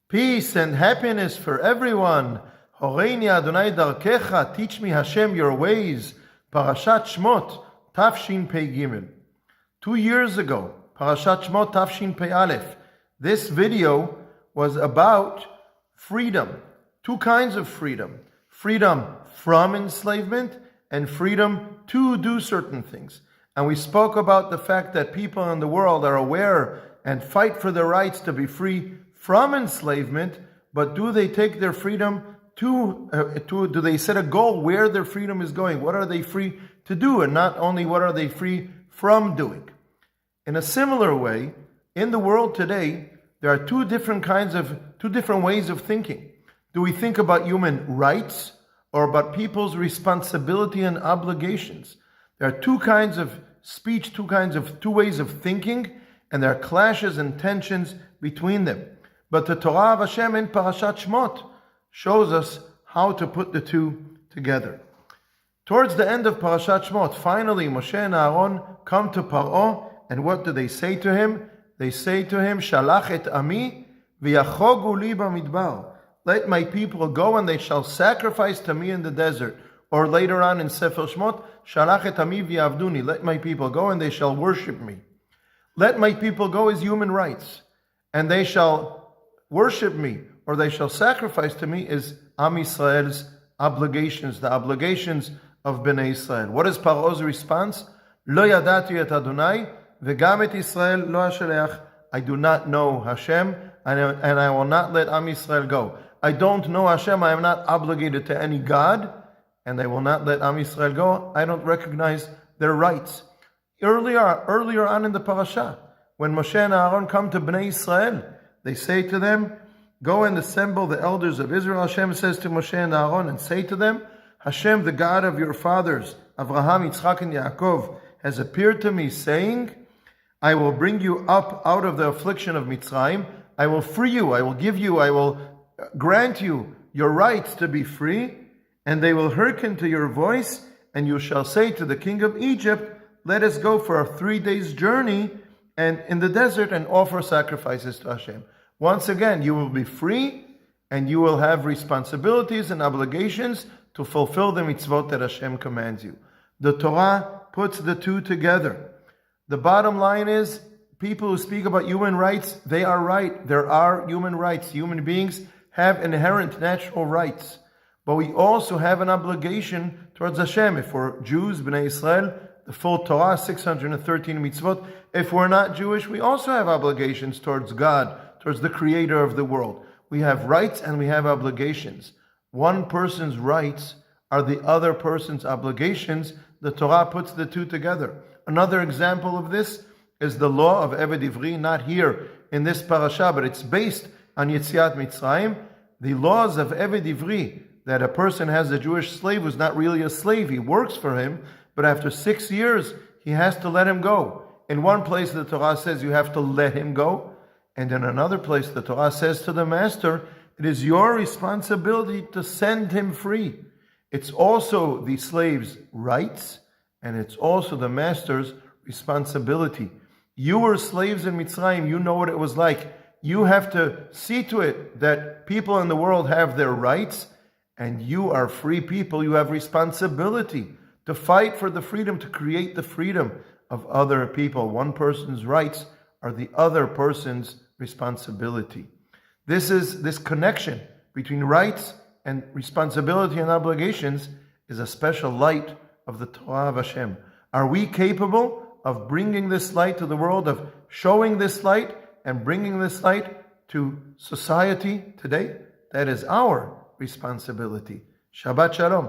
Peace and happiness for everyone. Horeini Adonai darkecha, teach me Hashem your ways. Parashat Shmot, Tafshin Pei Gimel. 2 years ago, Parashat Shmot, Tafshin Pei Aleph. This video was about freedom. 2 kinds of freedom. Freedom from enslavement and freedom to do certain things. And we spoke about the fact that people in the world are aware and fight for their rights to be free from enslavement, but do they take their freedom do they set a goal where their freedom is going? What are they free to do? And not only what are they free from doing? In a similar way, in the world today, there are two different ways of thinking. Do we think about human rights or about people's responsibility and obligations? There are 2 kinds of speech, 2 ways of thinking, and there are clashes and tensions between them. But the Torah of Hashem in Parashat Shmot shows us how to put the 2 together. Towards the end of Parashat Shmot, finally Moshe and Aaron come to Paro, and what do they say to him? They say to him, Shalach et ami v'yachogu li bamidbar. Let my people go and they shall sacrifice to me in the desert. Or later on in Sefer Shmot, Shalach et ami v'yavduni. Let my people go and they shall worship me. Let my people go is human rights. And they shall worship me, or they shall sacrifice to me, is Am Yisrael's obligations, the obligations of Bnei Israel. What is Paro's response? Lo yadati et Adonai, v'gam et Yisrael lo hashaleach. I do not know Hashem, and I will not let Am Yisrael go. I don't know Hashem, I am not obligated to any God, and I will not let Am Yisrael go. I don't recognize their rights. Earlier on in the parasha, when Moshe and Aaron come to Bnei Israel, they say to them, go and assemble the elders of Israel. Hashem says to Moshe and Aaron, and say to them, Hashem, the God of your fathers, Avraham, Yitzchak, and Yaakov, has appeared to me, saying, I will bring you up out of the affliction of Mitzrayim. I will free you, I will grant you your rights to be free, and they will hearken to your voice, and you shall say to the king of Egypt, let us go for a 3 days journey and in the desert and offer sacrifices to Hashem. Once again, you will be free and you will have responsibilities and obligations to fulfill the mitzvot that Hashem commands you. The Torah puts the 2 together. The bottom line is, people who speak about human rights, they are right. There are human rights. Human beings have inherent natural rights. But we also have an obligation towards Hashem. If we're Jews, Bnei Israel, the full Torah, 613 mitzvot. If we're not Jewish, we also have obligations towards God, towards the creator of the world. We have rights and we have obligations. One person's rights are the other person's obligations. The Torah puts the 2 together. Another example of this is the law of Eved Ivri, not here in this parasha, but it's based on Yetziat Mitzrayim. The laws of Eved Ivri, that a person has a Jewish slave who's not really a slave, he works for him, but after 6 years, he has to let him go. In one place, the Torah says you have to let him go. And in another place, the Torah says to the master, it is your responsibility to send him free. It's also the slave's rights, and it's also the master's responsibility. You were slaves in Mitzrayim. You know what it was like. You have to see to it that people in the world have their rights, and you are free people. You have responsibility to fight for the freedom, to create the freedom of other people. One person's rights are the other person's responsibility. This connection between rights and responsibility and obligations is a special light of the Torah of Hashem. Are we capable of bringing this light to the world, of showing this light and bringing this light to society today? That is our responsibility. Shabbat Shalom.